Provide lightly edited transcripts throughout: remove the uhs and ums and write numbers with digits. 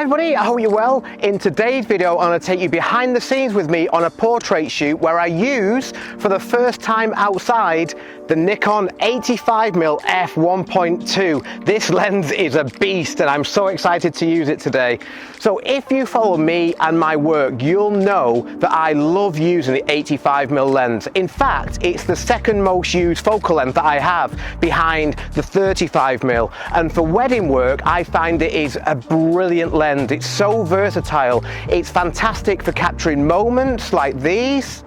Hi everybody, I hope you're well. In today's video, I'm going to take you behind the scenes with me on a portrait shoot where I use, for the first time outside, the Nikon 85mm f1.2. This lens is a beast and I'm so excited to use it today. So if you follow me and my work, you'll know that I love using the 85mm lens. In fact, it's the second most used focal length that I have behind the 35mm. And for wedding work, I find it is a brilliant lens. It's so versatile. It's fantastic for capturing moments like these,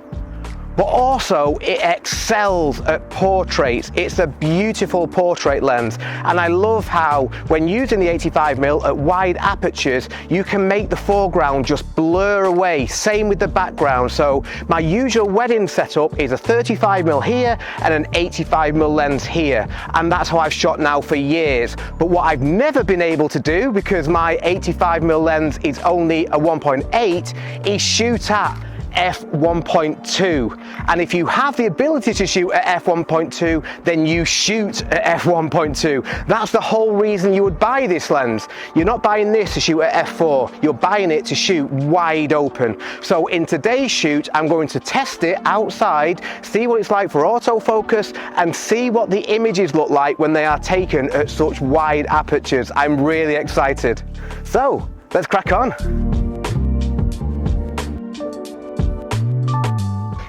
but also it excels at portraits. It's a beautiful portrait lens, and I love how when using the 85mm at wide apertures, you can make the foreground just blur away. Same with the background. So my usual wedding setup is a 35mm here and an 85mm lens here, and that's how I've shot now for years. But what I've never been able to do, because my 85mm lens is only a 1.8, is shoot at f1.2. And if you have the ability to shoot at f1.2, then you shoot at f1.2. That's the whole reason you would buy this lens. You're not buying this to shoot at f4, you're buying it to shoot wide open. So in today's shoot, I'm going to test it outside, see what it's like for autofocus, and see what the images look like when they are taken at such wide apertures. I'm really excited. So let's crack on.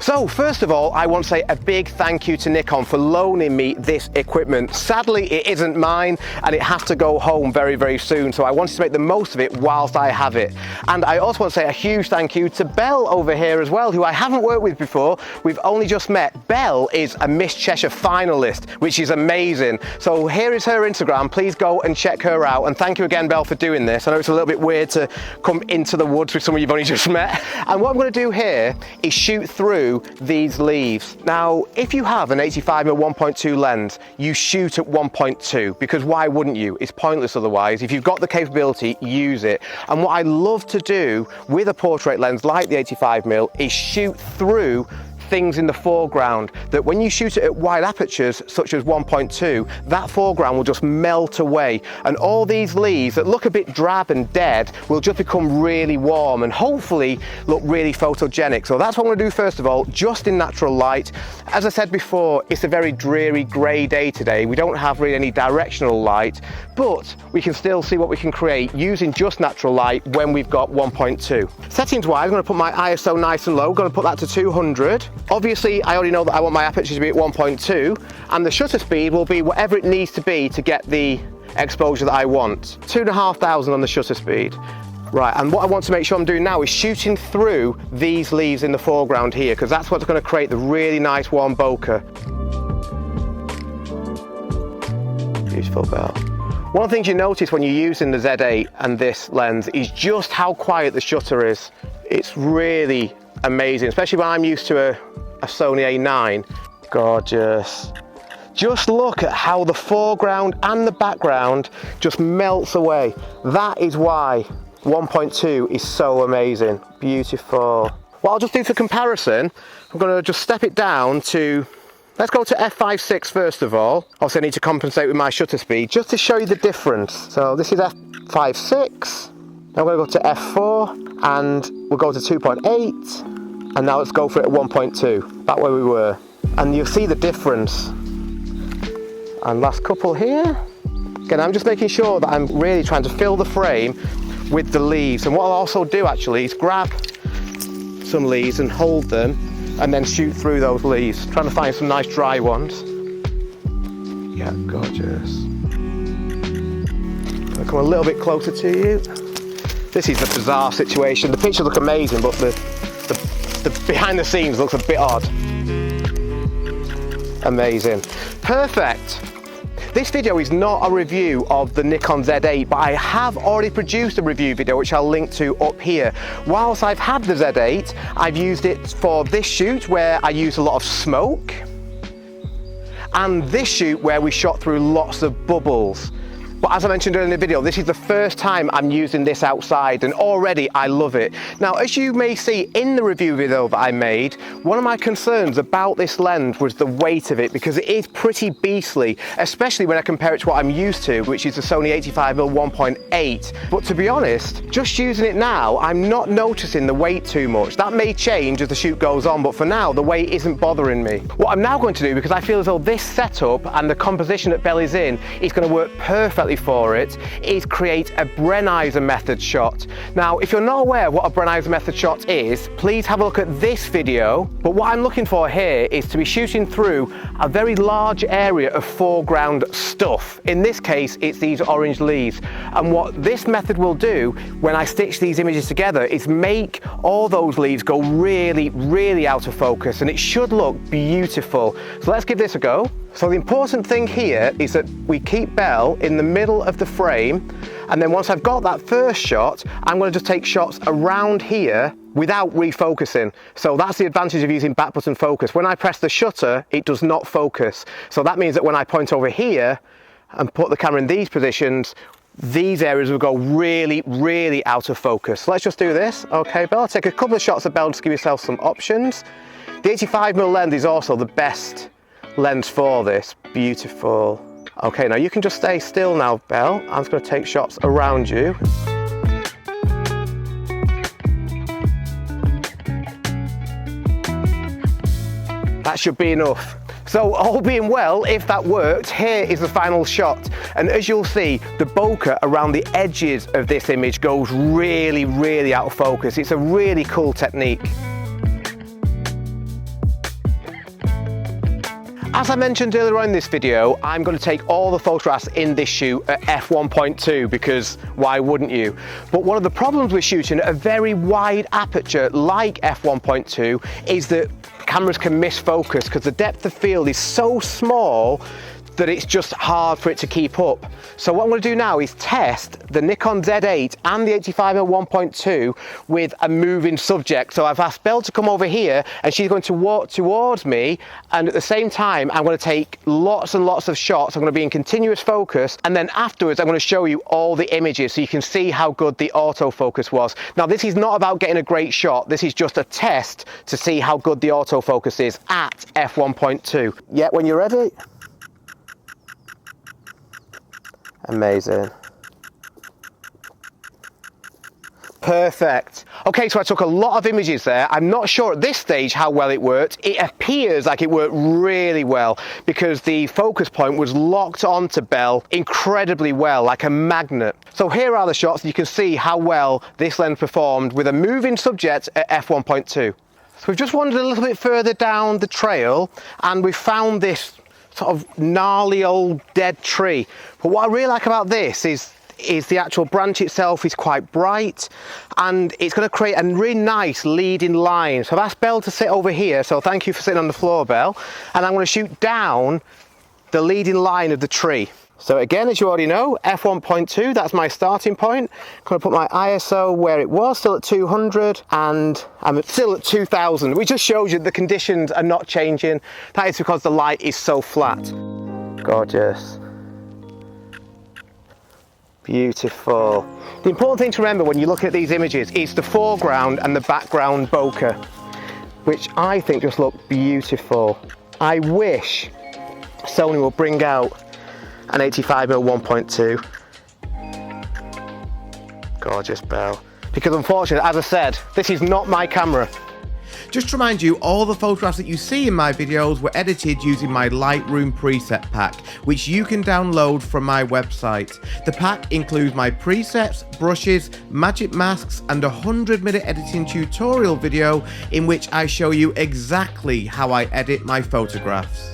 So first of all, I want to say a big thank you to Nikon for loaning me this equipment. Sadly, it isn't mine and it has to go home very, very soon. So I wanted to make the most of it whilst I have it. And I also want to say a huge thank you to Belle over here as well, who I haven't worked with before. We've only just met. Belle is a Miss Cheshire finalist, which is amazing. So here is her Instagram. Please go and check her out. And thank you again, Belle, for doing this. I know it's a little bit weird to come into the woods with someone you've only just met. And what I'm going to do here is shoot through these leaves. Now, if you have an 85mm 1.2 lens, you shoot at 1.2, because why wouldn't you? It's pointless otherwise. If you've got the capability, use it. And what I love to do with a portrait lens like the 85mm is shoot through things in the foreground, that when you shoot it at wide apertures such as 1.2, that foreground will just melt away, and all these leaves that look a bit drab and dead will just become really warm and hopefully look really photogenic. So that's what I'm going to do first of all, just in natural light. As I said before, it's a very dreary grey day today. We don't have really any directional light, but we can still see what we can create using just natural light when we've got 1.2. Settings wise, I'm going to put my ISO nice and low. I'm going to put that to 200. Obviously, I already know that I want my aperture to be at 1.2, and the shutter speed will be whatever it needs to be to get the exposure that I want. 2,500 on the shutter speed. Right, and what I want to make sure I'm doing now is shooting through these leaves in the foreground here, because that's what's going to create the really nice warm bokeh. Beautiful Belle. One of the things you notice when you're using the Z8 and this lens is just how quiet the shutter is. It's really amazing, especially when I'm used to a Sony A9. Gorgeous. Just look at how the foreground and the background just melts away. That is why 1.2 is so amazing. Beautiful. What I'll just do for comparison, I'm going to just step it down to, let's go to f5.6 first of all. Also, I need to compensate with my shutter speed just to show you the difference. So this is f5.6. Now we're going to go to f4 and we'll go to 2.8. And now let's go for it at 1.2, back where we were. And you'll see the difference. And last couple here. Again, I'm just making sure that I'm really trying to fill the frame with the leaves. And what I'll also do actually is grab some leaves and hold them and then shoot through those leaves. Trying to find some nice dry ones. Yeah, gorgeous. I'll come a little bit closer to you. This is a bizarre situation. The pictures look amazing, but the behind the scenes looks a bit odd. Amazing. Perfect. This video is not a review of the Nikon Z8, but I have already produced a review video which I'll link to up here. Whilst I've had the Z8, I've used it for this shoot where I used a lot of smoke, and this shoot where we shot through lots of bubbles. But as I mentioned earlier in the video, this is the first time I'm using this outside, and already I love it. Now, as you may see in the review video that I made, one of my concerns about this lens was the weight of it, because it is pretty beastly, especially when I compare it to what I'm used to, which is the Sony 85mm 1.8. But to be honest, just using it now, I'm not noticing the weight too much. That may change as the shoot goes on, but for now, the weight isn't bothering me. What I'm now going to do, because I feel as though this setup and the composition that Belle is in is going to work perfectly for it, is create a Brenizer method shot. Now, if you're not aware of what a Brenizer method shot is, please have a look at this video. But what I'm looking for here is to be shooting through a very large area of foreground stuff. In this case, it's these orange leaves. And what this method will do when I stitch these images together is make all those leaves go really, really out of focus, and it should look beautiful. So let's give this a go. So the important thing here is that we keep Belle in the middle of the frame, and then once I've got that first shot, I'm going to just take shots around here without refocusing. So that's the advantage of using back button focus. When I press the shutter, it does not focus. So that means that when I point over here and put the camera in these positions, these areas will go really, really out of focus. So let's just do this. Okay, Belle, take a couple of shots of Belle to give yourself some options. The 85mm lens is also the best lens for this. Beautiful. Okay, now you can just stay still now, Belle. I'm just going to take shots around you. That should be enough. So all being well, if that worked, here is the final shot. And as you'll see, the bokeh around the edges of this image goes really, really out of focus. It's a really cool technique. As I mentioned earlier on in this video, I'm going to take all the photographs in this shoot at f1.2 because why wouldn't you? But one of the problems with shooting at a very wide aperture like f1.2 is that cameras can miss focus because the depth of field is so small that it's just hard for it to keep up. So what I'm going to do now is test the Nikon Z8 and the 85mm 1.2 with a moving subject. So I've asked Belle to come over here and she's going to walk towards me, and at the same time I'm going to take lots and lots of shots. I'm going to be in continuous focus, and then afterwards I'm going to show you all the images so you can see how good the autofocus was. Now this is not about getting a great shot, this is just a test to see how good the autofocus is at f1.2. Yeah, when you're ready. Amazing. Perfect. Okay, so I took a lot of images there. I'm not sure at this stage how well it worked. It appears like it worked really well because the focus point was locked onto Belle incredibly well, like a magnet. So here are the shots. You can see how well this lens performed with a moving subject at f1.2. So we've just wandered a little bit further down the trail and we found this sort of gnarly old dead tree. But what I really like about this is the actual branch itself is quite bright, and it's going to create a really nice leading line. So I've asked Belle to sit over here, so thank you for sitting on the floor, Belle, and I'm going to shoot down the leading line of the tree. So again, as you already know, f1.2, that's my starting point. I'm going to put my ISO where it was, still at 200, and I'm still at 2000, which just shows you the conditions are not changing. That is because the light is so flat. Gorgeous. Beautiful. The important thing to remember when you look at these images is the foreground and the background bokeh, which I think just look beautiful. I wish Sony will bring out an 85mm 1.2. Gorgeous, Belle. Because unfortunately, as I said, this is not my camera. Just to remind you, all the photographs that you see in my videos were edited using my Lightroom preset pack, which you can download from my website. The pack includes my presets, brushes, magic masks, and a 100-minute editing tutorial video in which I show you exactly how I edit my photographs.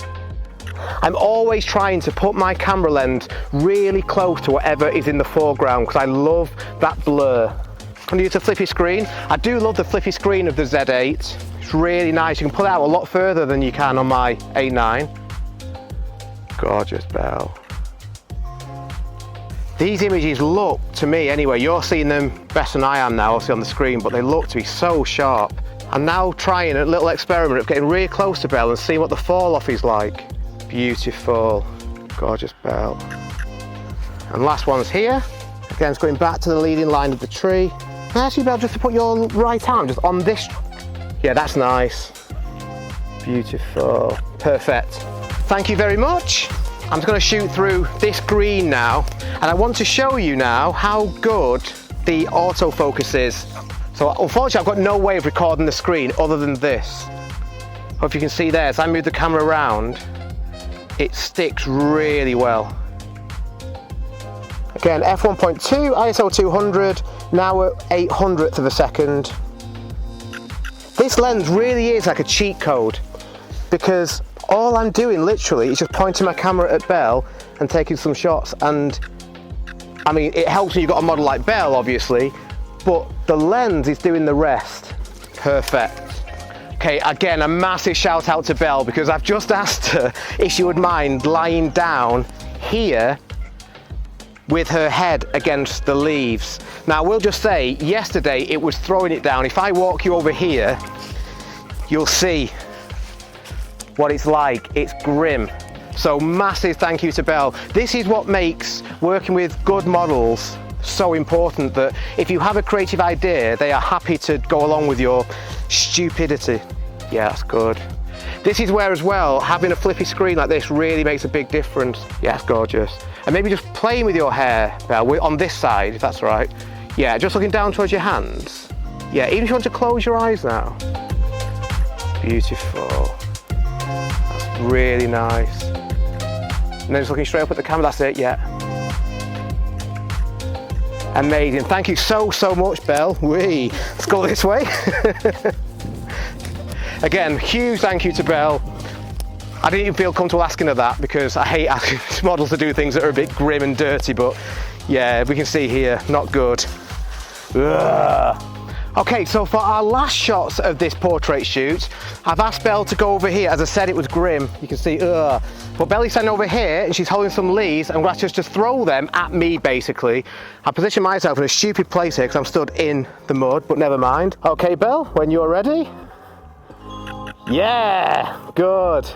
I'm always trying to put my camera lens really close to whatever is in the foreground because I love that blur. I'm going to use a flippy screen. I do love the flippy screen of the Z8. It's really nice. You can pull it out a lot further than you can on my A9. Gorgeous, Belle. These images look, to me anyway, you're seeing them better than I am now, obviously on the screen, but they look to be so sharp. I'm now trying a little experiment of getting really close to Belle and seeing what the fall off is like. Beautiful, gorgeous Belle. And last one's here. Again, it's going back to the leading line of the tree. Can I ask you, Belle, just to put your right arm just on this? Yeah, that's nice. Beautiful. Perfect. Thank you very much. I'm just going to shoot through this green now, and I want to show you now how good the autofocus is. So unfortunately, I've got no way of recording the screen other than this. Hope you can see there, as I move the camera around, it sticks really well. Again, f1.2, ISO 200, now at 800th of a second. This lens really is like a cheat code, because all I'm doing literally is just pointing my camera at Belle and taking some shots. And I mean, it helps when you've got a model like Belle, obviously, but the lens is doing the rest. Perfect. Okay, again, a massive shout out to Belle, because I've just asked her if she would mind lying down here with her head against the leaves. Now, we'll just say, yesterday it was throwing it down. If I walk you over here, you'll see what it's like. It's grim. So massive thank you to Belle. This is what makes working with good models so important, that if you have a creative idea, they are happy to go along with your stupidity. Yeah, that's good. This is where as well, having a flippy screen like this really makes a big difference. Yeah, it's gorgeous. And maybe just playing with your hair, Belle, on this side, if that's right. Yeah, just looking down towards your hands. Yeah, even if you want to close your eyes now. Beautiful. That's really nice. And then just looking straight up at the camera, that's it, yeah. Amazing, thank you so much, Belle. Let's go this way. Again, huge thank you to Belle. I didn't even feel comfortable asking her that, because I hate asking models to do things that are a bit grim and dirty, but yeah, we can see here, not good. Ugh. Okay, so for our last shots of this portrait shoot, I've asked Belle to go over here. As I said, it was grim. You can see, ugh. But Belle's standing over here and she's holding some leaves, and I'm going to just throw them at me, basically. I position myself in a stupid place here because I'm stood in the mud, but never mind. Okay, Belle, when you're ready. Yeah, good.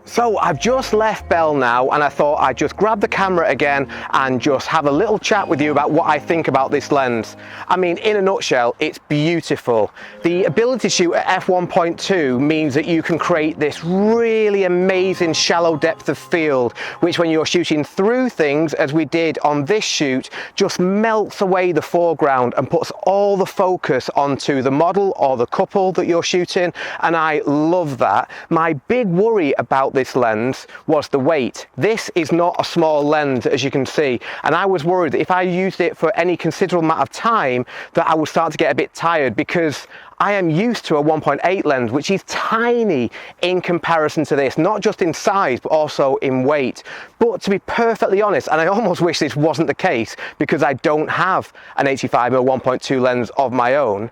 So I've just left Belle now, and I thought I'd just grab the camera again and just have a little chat with you about what I think about this lens. I mean, in a nutshell, it's beautiful. The ability to shoot at f1.2 means that you can create this really amazing shallow depth of field, which when you're shooting through things, as we did on this shoot, just melts away the foreground and puts all the focus onto the model or the couple that you're shooting, and I love that. My big worry about this lens was the weight. This is not a small lens, as you can see, and I was worried that if I used it for any considerable amount of time that I would start to get a bit tired, because I am used to a 1.8 lens, which is tiny in comparison to this, not just in size, but also in weight. But to be perfectly honest, and I almost wish this wasn't the case because I don't have an 85mm 1.2 lens of my own,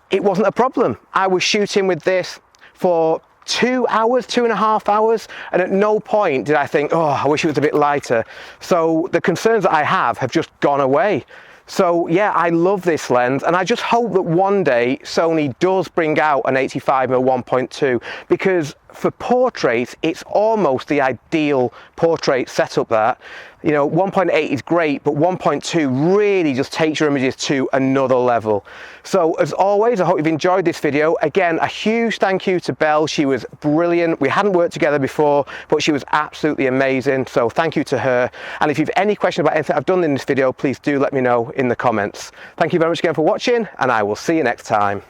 it wasn't a problem. I was shooting with this for 2 hours, 2.5 hours, and at no point did I think, oh, I wish it was a bit lighter. So the concerns that I have just gone away. So yeah, I love this lens, and I just hope that one day Sony does bring out an 85mm 1.2, because for portraits, it's almost the ideal portrait setup. That, you know, 1.8 is great, but 1.2 really just takes your images to another level. So as always, I hope you've enjoyed this video. Again, a huge thank you to Belle. She was brilliant. We hadn't worked together before, but she was absolutely amazing. So thank you to her. And if you've any questions about anything I've done in this video, please do let me know in the comments. Thank you very much again for watching, and I will see you next time.